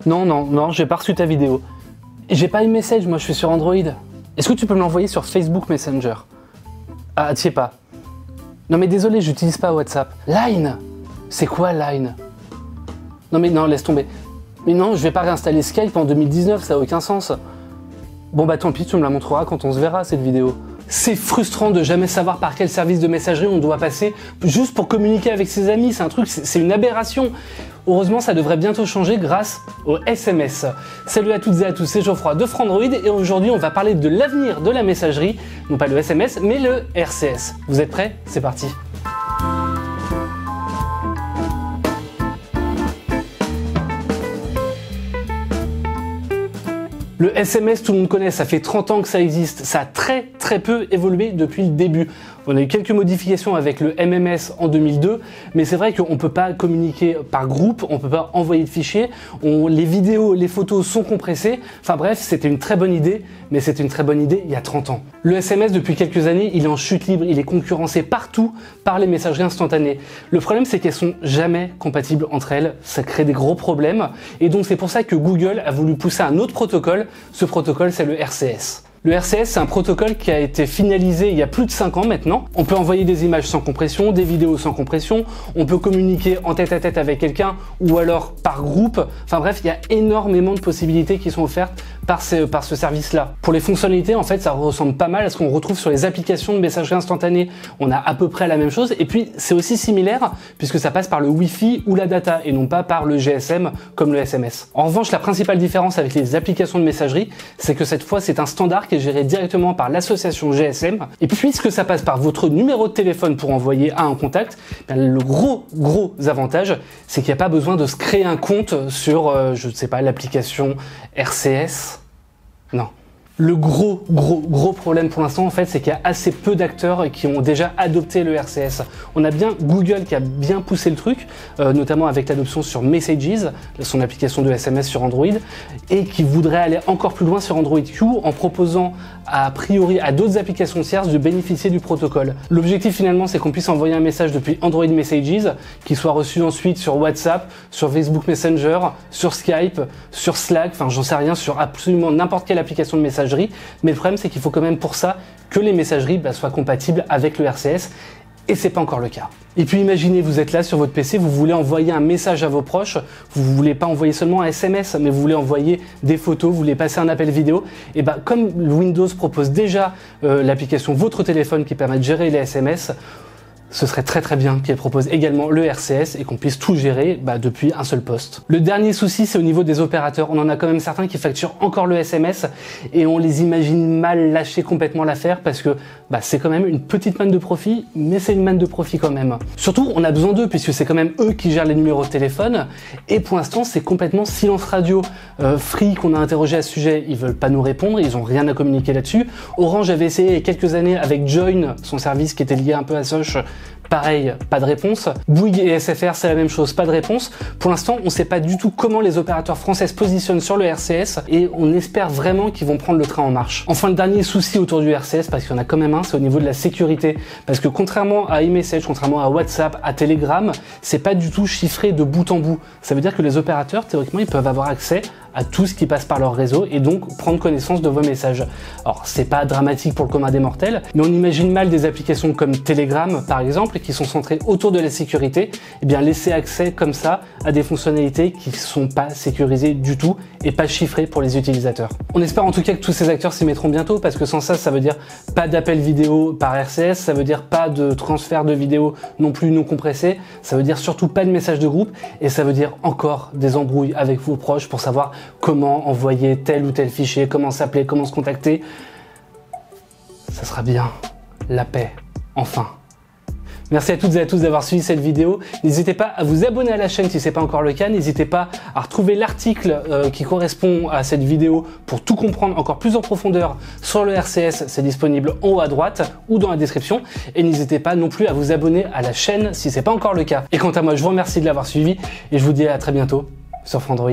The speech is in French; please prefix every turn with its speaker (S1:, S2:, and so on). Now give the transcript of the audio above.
S1: Non, j'ai pas reçu ta vidéo. J'ai pas iMessage, moi je suis sur Android. Est-ce que tu peux me l'envoyer sur Facebook Messenger? Ah, t'y es pas. Non mais désolé, j'utilise pas WhatsApp. Line? C'est quoi Line? Non mais non, laisse tomber. Mais non, je vais pas réinstaller Skype en 2019, ça a aucun sens. Bon bah tant pis, tu me la montreras quand on se verra cette vidéo. C'est frustrant de jamais savoir par quel service de messagerie on doit passer juste pour communiquer avec ses amis, c'est un truc, c'est une aberration. Heureusement, ça devrait bientôt changer grâce au SMS. Salut à toutes et à tous, c'est Geoffroy de Frandroid et aujourd'hui on va parler de l'avenir de la messagerie, non pas le SMS mais le RCS. Vous êtes prêts? C'est parti. Le SMS, tout le monde connaît, ça fait 30 ans que ça existe, ça a très peu évolué depuis le début. On a eu quelques modifications avec le MMS en 2002, mais c'est vrai qu'on ne peut pas communiquer par groupe, on ne peut pas envoyer de fichiers, les vidéos, les photos sont compressées, enfin bref, c'était une très bonne idée, mais c'était une très bonne idée il y a 30 ans. Le SMS, depuis quelques années, il est en chute libre, il est concurrencé partout par les messageries instantanées. Le problème, c'est qu'elles sont jamais compatibles entre elles, ça crée des gros problèmes, et donc c'est pour ça que Google a voulu pousser un autre protocole. Ce protocole, c'est le RCS. Le RCS, c'est un protocole qui a été finalisé il y a plus de 5 ans maintenant. On peut envoyer des images sans compression, des vidéos sans compression, on peut communiquer en tête-à-tête avec quelqu'un ou alors par groupe. Enfin bref, il y a énormément de possibilités qui sont offertes par ce service-là. Pour les fonctionnalités, en fait, ça ressemble pas mal à ce qu'on retrouve sur les applications de messagerie instantanée. On a à peu près la même chose et puis c'est aussi similaire puisque ça passe par le Wi-Fi ou la data et non pas par le GSM comme le SMS. En revanche, la principale différence avec les applications de messagerie, c'est que cette fois, c'est un standard qui est géré directement par l'association GSM. Et puisque ça passe par votre numéro de téléphone pour envoyer à un contact, le gros avantage, c'est qu'il n'y a pas besoin de se créer un compte sur, je ne sais pas, l'application RCS. Non. Le gros problème pour l'instant, en fait, c'est qu'il y a assez peu d'acteurs qui ont déjà adopté le RCS. On a bien Google qui a bien poussé le truc, notamment avec l'adoption sur Messages, son application de SMS sur Android, et qui voudrait aller encore plus loin sur Android Q en proposant a priori à d'autres applications tierces de bénéficier du protocole. L'objectif finalement, c'est qu'on puisse envoyer un message depuis Android Messages, qui soit reçu ensuite sur WhatsApp, sur Facebook Messenger, sur Skype, sur Slack, enfin j'en sais rien, sur absolument n'importe quelle application de messagerie. Mais le problème, c'est qu'il faut quand même pour ça que les messageries soient compatibles avec le RCS. Et c'est pas encore le cas. Et puis imaginez, vous êtes là sur votre PC, vous voulez envoyer un message à vos proches, vous voulez pas envoyer seulement un SMS, mais vous voulez envoyer des photos, vous voulez passer un appel vidéo, et comme Windows propose déjà l'application Votre téléphone qui permet de gérer les SMS, ce serait très bien qu'elle propose également le RCS et qu'on puisse tout gérer depuis un seul poste. Le dernier souci, c'est au niveau des opérateurs. On en a quand même certains qui facturent encore le SMS et on les imagine mal lâcher complètement l'affaire parce que c'est quand même une petite manne de profit, mais c'est une manne de profit quand même. Surtout, on a besoin d'eux puisque c'est quand même eux qui gèrent les numéros de téléphone et pour l'instant, c'est complètement silence radio. Free, qu'on a interrogé à ce sujet, ils veulent pas nous répondre, ils ont rien à communiquer là-dessus. Orange avait essayé il y a quelques années avec Join, son service qui était lié un peu à Soch. Pareil, pas de réponse. Bouygues et SFR, c'est la même chose, pas de réponse. Pour l'instant, on ne sait pas du tout comment les opérateurs français se positionnent sur le RCS et on espère vraiment qu'ils vont prendre le train en marche. Enfin, le dernier souci autour du RCS, parce qu'il y en a quand même un, c'est au niveau de la sécurité. Parce que contrairement à iMessage, contrairement à WhatsApp, à Telegram, c'est pas du tout chiffré de bout en bout. Ça veut dire que les opérateurs, théoriquement, ils peuvent avoir accès à tout ce qui passe par leur réseau et donc prendre connaissance de vos messages. Alors c'est pas dramatique pour le commun des mortels, mais on imagine mal des applications comme Telegram par exemple qui sont centrées autour de la sécurité, et bien laisser accès comme ça à des fonctionnalités qui sont pas sécurisées du tout et pas chiffrées pour les utilisateurs. On espère en tout cas que tous ces acteurs s'y mettront bientôt parce que sans ça, ça veut dire pas d'appel vidéo par RCS, ça veut dire pas de transfert de vidéos non plus non compressées, ça veut dire surtout pas de messages de groupe et ça veut dire encore des embrouilles avec vos proches pour savoir comment envoyer tel ou tel fichier, comment s'appeler, comment se contacter. Ça sera bien la paix, enfin. Merci à toutes et à tous d'avoir suivi cette vidéo. N'hésitez pas à vous abonner à la chaîne si ce n'est pas encore le cas. N'hésitez pas à retrouver l'article qui correspond à cette vidéo pour tout comprendre encore plus en profondeur sur le RCS. C'est disponible en haut à droite ou dans la description. Et n'hésitez pas non plus à vous abonner à la chaîne si ce n'est pas encore le cas. Et quant à moi, je vous remercie de l'avoir suivi et je vous dis à très bientôt sur Frandroid.